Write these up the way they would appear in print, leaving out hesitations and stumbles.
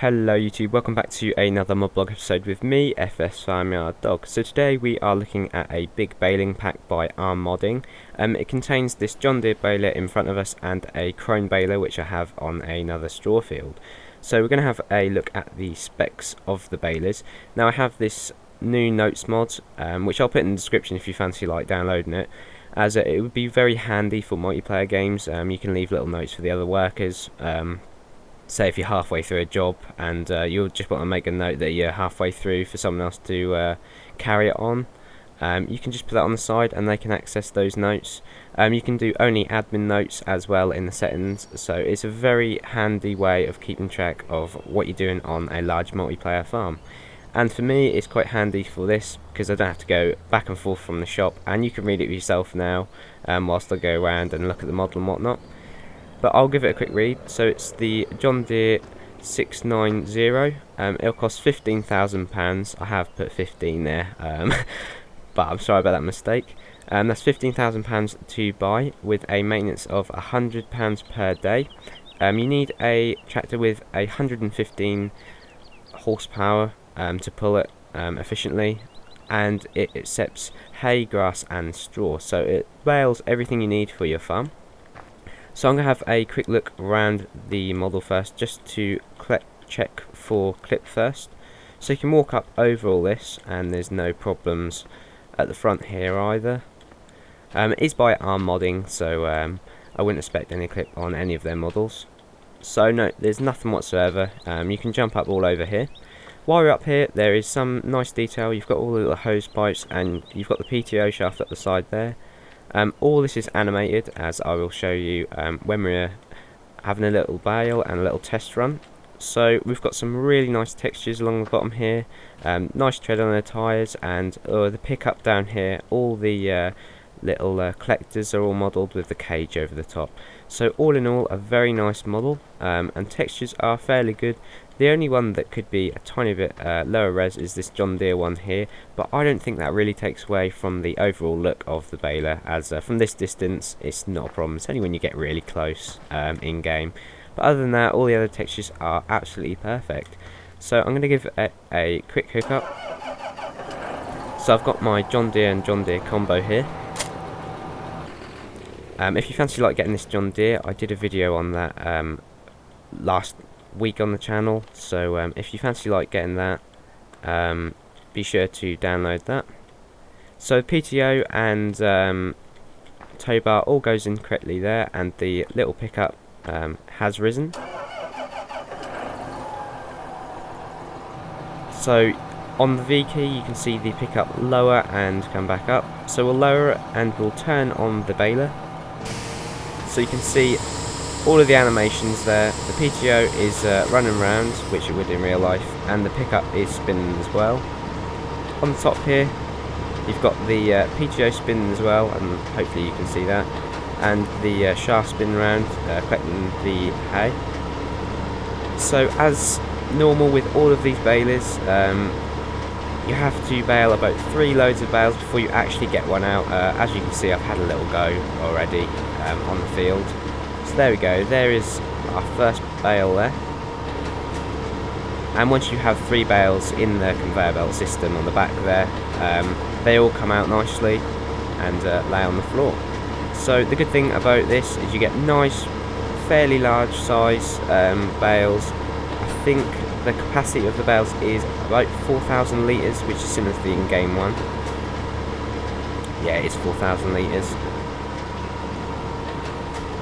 Hello YouTube, welcome back to another Moblog episode with me, FS Farmyard Dog. So today we are looking at a big baling pack by Arm Modding. It contains this John Deere baler in front of us and a Krone baler which I have on another straw field. So we're going to have a look at the specs of the balers. Now I have this new notes mod, which I'll put in the description if you fancy like downloading it, as it would be very handy for multiplayer games. You can leave little notes for the other workers. Say if you're halfway through a job and you'll just want to make a note that you're halfway through for someone else to carry it on, you can just put that on the side and they can access those notes. You can do only admin notes as well in the settings, so it's a very handy way of keeping track of what you're doing on a large multiplayer farm. And for me it's quite handy for this because I don't have to go back and forth from the shop, and you can read it yourself now whilst I go around and look at the model and whatnot. But I'll give it a quick read. So it's the John Deere 690. It'll cost £15,000. I have put 15 there, but I'm sorry about that mistake. That's £15,000 to buy with a maintenance of £100 per day. You need a tractor with 115 horsepower to pull it efficiently, and it accepts hay, grass and straw, so it bales everything you need for your farm. So I'm going to have a quick look around the model first, just to check for clip first. So you can walk up over all this and there's no problems at the front here either. It is by Arm Modding, so I wouldn't expect any clip on any of their models. So no, there's nothing whatsoever. You can jump up all over here. While you're up here, there is some nice detail. You've got all the little hose pipes and you've got the PTO shaft up the side there. All this is animated, as I will show you when we're having a little bale and a little test run. So we've got some really nice textures along the bottom here, nice tread on the tyres, and the pickup down here, all the little collectors are all modelled with the cage over the top. So all in all, a very nice model, and textures are fairly good. The only one that could be a tiny bit lower res is this John Deere one here, but I don't think that really takes away from the overall look of the baler, as from this distance it's not a problem. It's only when you get really close in game. But other than that, all the other textures are absolutely perfect. So I'm going to give it a quick hookup. So I've got my John Deere and John Deere combo here. If you fancy like getting this John Deere, I did a video on that last week on the channel, so if you fancy like getting that, be sure to download that. So PTO and tow bar all goes in correctly there, and the little pickup has risen. So on the V key you can see the pickup lower and come back up, so we'll lower it and we'll turn on the baler. So you can see all of the animations there. The PTO is running around, which it would in real life, and the pickup is spinning as well. On the top here you've got the PTO spinning as well, and hopefully you can see that, and the shaft spinning around collecting the hay. So as normal with all of these balers, you have to bale about 3 loads of bales before you actually get one out. As you can see, I've had a little go already on the field. So there we go, there is our first bale there. And once you have 3 bales in the conveyor belt system on the back there, they all come out nicely and lay on the floor. So the good thing about this is you get nice, fairly large size bales. I think the capacity of the bales is about 4,000 litres, which is similar to the in-game one. Yeah, it's 4,000 litres.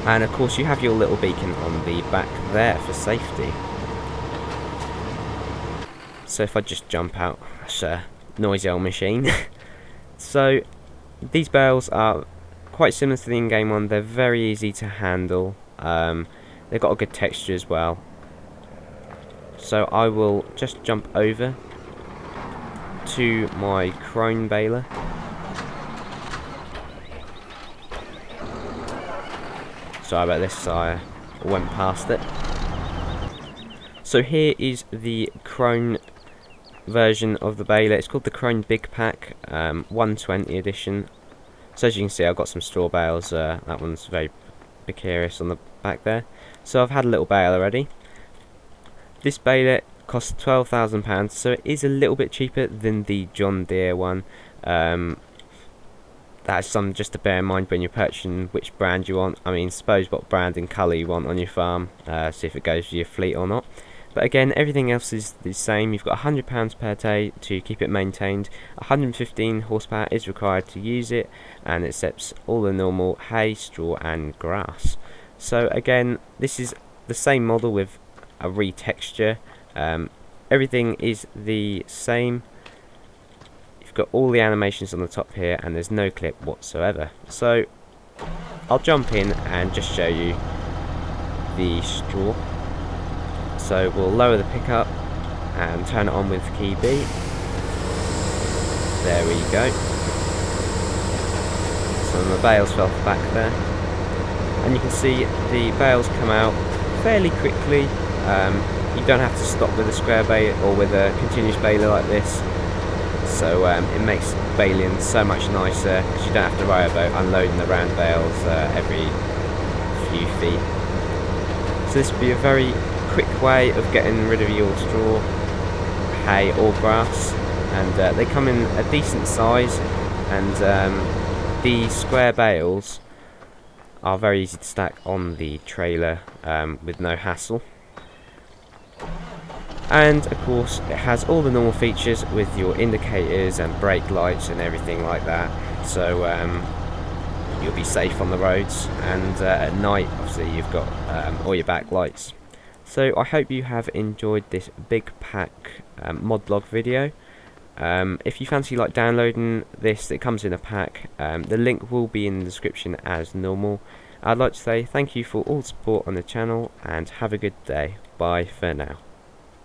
And of course you have your little beacon on the back there for safety. So if I just jump out, that's a noisy old machine. So these bales are quite similar to the in-game one. They're very easy to handle. They've got a good texture as well. So I will just jump over to my Krone baler. Sorry about this, I went past it. So here is the Krone version of the baler. It's called the Krone Big Pack 120 edition. So as you can see, I've got some straw bales. That one's very precarious on the back there. So I've had a little bale already. This baler costs £12,000, so it is a little bit cheaper than the John Deere one. That's something just to bear in mind when you're purchasing which brand you want. I mean, suppose what brand and colour you want on your farm, see if it goes with your fleet or not. But again, everything else is the same. You've got £100 per day to keep it maintained. 115 horsepower is required to use it, and it accepts all the normal hay, straw and grass. So again, this is the same model with a retexture. Everything is the same. You've got all the animations on the top here, and there's no clip whatsoever. So I'll jump in and just show you the straw. So we'll lower the pickup and turn it on with key B. There we go. So the bales fell back there, and you can see the bales come out fairly quickly. You don't have to stop with a square bale or with a continuous baler like this, so it makes baling so much nicer because you don't have to worry about unloading the round bales every few feet. So this would be a very quick way of getting rid of your straw, hay or grass, and they come in a decent size, and the square bales are very easy to stack on the trailer with no hassle. And of course it has all the normal features with your indicators and brake lights and everything like that, so you'll be safe on the roads, and at night obviously you've got all your backlights. So I hope you have enjoyed this big pack mod blog video. If you fancy like downloading this, it comes in a pack. The link will be in the description as normal. I'd like to say thank you for all the support on the channel, and have a good day. Bye for now.